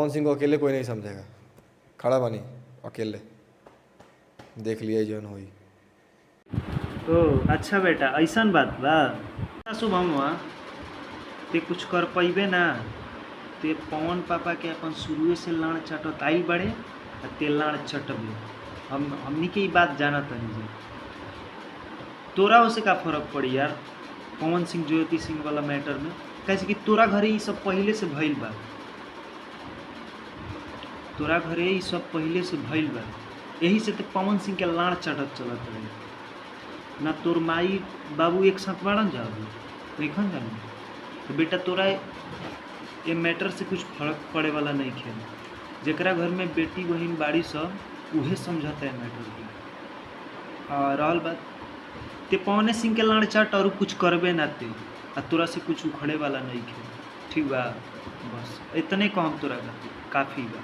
पवन सिंह को अकेले कोई नहीं समझेगा। खड़ा बनी अकेले, देख लिया जौन होई। ओ अच्छा बेटा, ऐसन बात बा। शुभम ते कुछ कर पैबे ना। ते पवन पापा के अपन शुरुए से लाड़ चटत आइल बड़े आ ते लाड़ चटबे। हमनी के ई बात जानत हनी जे तोरा उसे का फर्क पड़ी यार पवन सिंह ज्योति सिंह वाला मैटर में। कैसे कि तोरा घरे ई सब पहले से भइल बा, तोरा घरे ई सब पहले से भइल बा। यही से तो पवन सिंह के लाड़ चटत चलत रहे ना। तोर माई बाबू एक साथ बाड़न जाओ देखन जानी तो बेटा तोरा ये मैटर से कुछ फर्क पड़े वाला नहीं खेल। जरा घर में बेटी बहन बाड़ी सब उहे समझता है मैटर की। रहल बात ते पवने सिंह के लाड़ चाट और कुछ करबे ना ते आ तोरा से कुछ उखड़े वाला नहीं खेल। ठीक बा, बस इतने काम तोरा काफ़ी बा।